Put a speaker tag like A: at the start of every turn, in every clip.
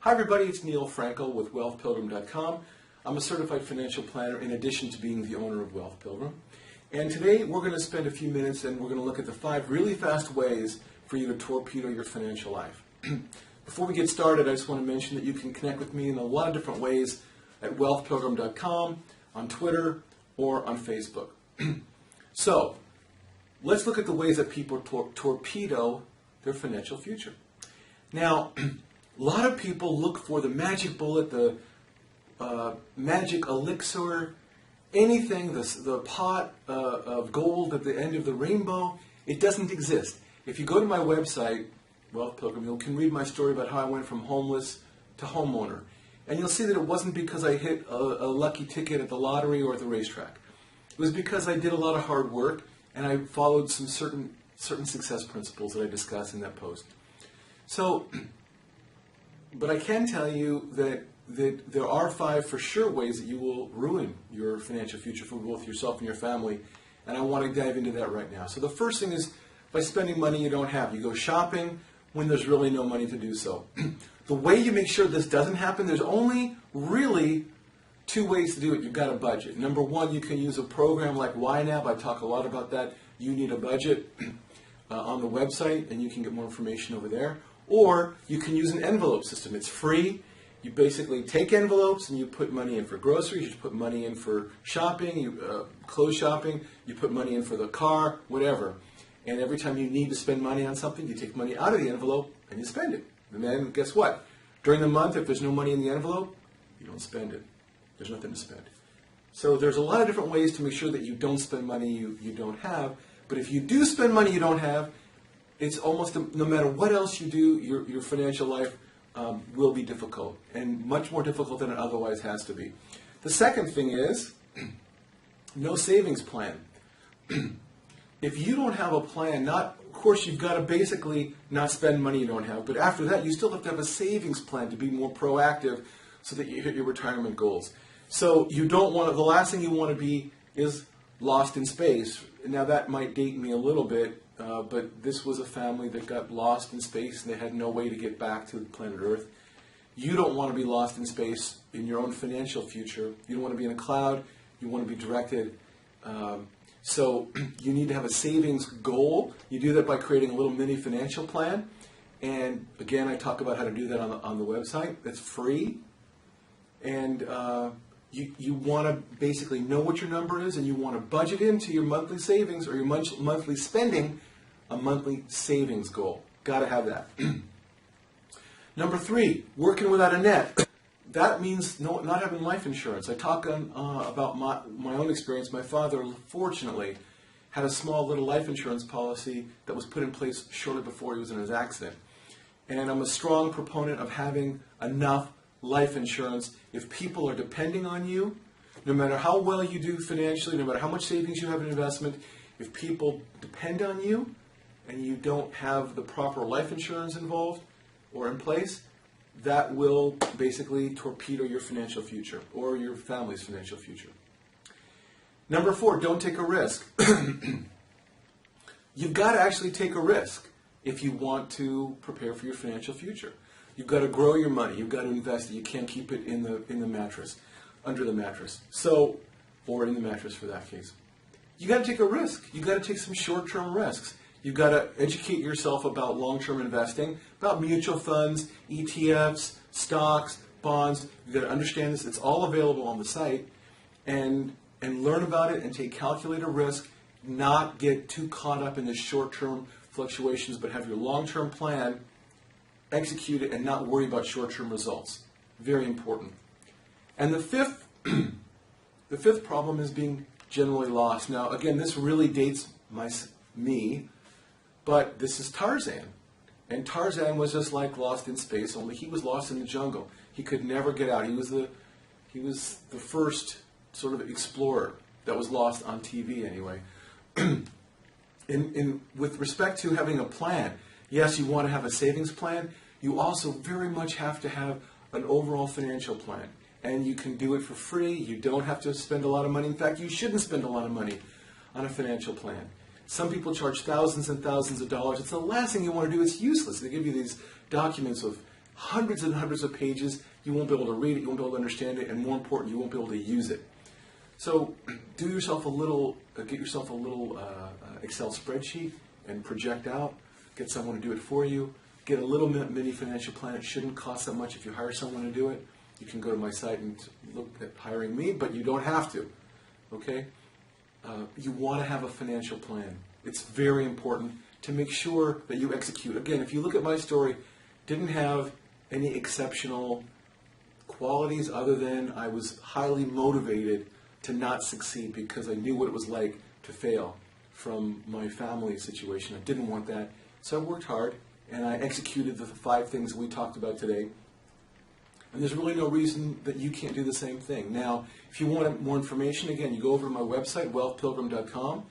A: Hi everybody, it's Neal Frankel with WealthPilgrim.com. I'm a certified financial planner in addition to being the owner of Wealth Pilgrim. And today we're going to spend a few minutes and we're going to look at the 5 really fast ways for you to torpedo your financial life. Before we get started, I just want to mention that you can connect with me in a lot of different ways at WealthPilgrim.com, on Twitter, or on Facebook. So, let's look at the ways that people torpedo their financial future. Now, a lot of people look for the magic bullet, the magic elixir, anything, the pot of gold at the end of the rainbow. It doesn't exist. If you go to my website, Wealth Pilgrim, you can read my story about how I went from homeless to homeowner. And you'll see that it wasn't because I hit a lucky ticket at the lottery or at the racetrack. It was because I did a lot of hard work and I followed some certain success principles that I discussed in that post. So, but I can tell you that there are 5 for sure ways that you will ruin your financial future for both yourself and your family, and I want to dive into that right now. So the first thing is by spending money you don't have. You go shopping when there's really no money to do so. The way you make sure this doesn't happen, there's only really 2 ways to do it. You've got a budget. Number 1, you can use a program like YNAB. I talk a lot about that. You need a budget on the website, and you can get more information over there. Or you can use an envelope system. It's free. You basically take envelopes and you put money in for groceries, you put money in for shopping, clothes shopping, you put money in for the car, whatever. And every time you need to spend money on something, you take money out of the envelope and you spend it. And then guess what? During the month, if there's no money in the envelope, you don't spend it. There's nothing to spend. So there's a lot of different ways to make sure that you don't spend money you don't have. But if you do spend money you don't have, it's almost, no matter what else you do, your financial life will be difficult, and much more difficult than it otherwise has to be. The second thing is, no savings plan. If you don't have a plan, of course you've got to basically not spend money you don't have, but after that you still have to have a savings plan to be more proactive so that you hit your retirement goals. So you don't want to, the last thing you want to be is lost in space. Now that might date me a little bit, but this was a family that got lost in space and they had no way to get back to planet Earth. You don't want to be lost in space in your own financial future. You don't want to be in a cloud. You want to be directed. So you need to have a savings goal. You do that by creating a little mini financial plan. And again, I talk about how to do that on the website. It's free. And you want to basically know what your number is, and you want to budget into your monthly savings or your monthly spending a monthly savings goal. Got to have that. Number 3, working without a net. That means not having life insurance. I talk about my own experience. My father, fortunately, had a small little life insurance policy that was put in place shortly before he was in his accident. And I'm a strong proponent of having enough life insurance. If people are depending on you, no matter how well you do financially, no matter how much savings you have in investment, if people depend on you and you don't have the proper life insurance involved or in place, that will basically torpedo your financial future or your family's financial future. Number 4, don't take a risk. You've got to actually take a risk if you want to prepare for your financial future. You've got to grow your money. You've got to invest it. You can't keep it in the mattress, under the mattress. So, or in the mattress for that case. You got to take a risk. You've got to take some short-term risks. You've got to educate yourself about long-term investing, about mutual funds, ETFs, stocks, bonds. You've got to understand this. It's all available on the site, and learn about it and take calculated risk. Not get too caught up in the short-term fluctuations, but have your long-term plan, execute it, and not worry about short-term results. Very important. And the fifth problem is being generally lost. Now, again, this really dates me, but this is Tarzan. And Tarzan was just like Lost in Space, only he was lost in the jungle. He could never get out. He was the first sort of explorer that was lost on TV anyway. With respect to having a plan, yes, you want to have a savings plan. You also very much have to have an overall financial plan. And you can do it for free. You don't have to spend a lot of money. In fact, you shouldn't spend a lot of money on a financial plan. Some people charge thousands and thousands of dollars. It's the last thing you want to do. It's useless. They give you these documents of hundreds and hundreds of pages. You won't be able to read it, you won't be able to understand it, and more important, you won't be able to use it. So do yourself a little, get yourself a little Excel spreadsheet and project out. Get someone to do it for you. Get a little mini financial plan. It shouldn't cost that much if you hire someone to do it. You can go to my site and look at hiring me, but you don't have to. Okay? You want to have a financial plan. It's very important to make sure that you execute. Again, if you look at my story, didn't have any exceptional qualities other than I was highly motivated to not succeed because I knew what it was like to fail from my family situation. I didn't want that. So I worked hard and I executed the 5 things we talked about today. And there's really no reason that you can't do the same thing. Now, if you want more information, again, you go over to my website, wealthpilgrim.com,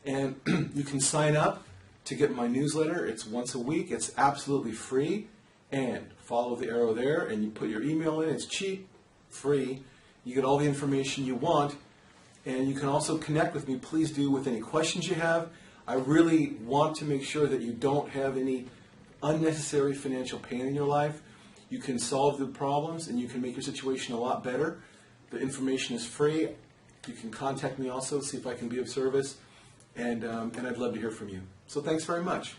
A: and you can sign up to get my newsletter. It's once a week. It's absolutely free. And follow the arrow there, and you put your email in. It's cheap, free. You get all the information you want. And you can also connect with me. Please do with any questions you have. I really want to make sure that you don't have any unnecessary financial pain in your life. You can solve the problems and you can make your situation a lot better. The information is free. You can contact me also, see if I can be of service, and I'd love to hear from you. So thanks very much.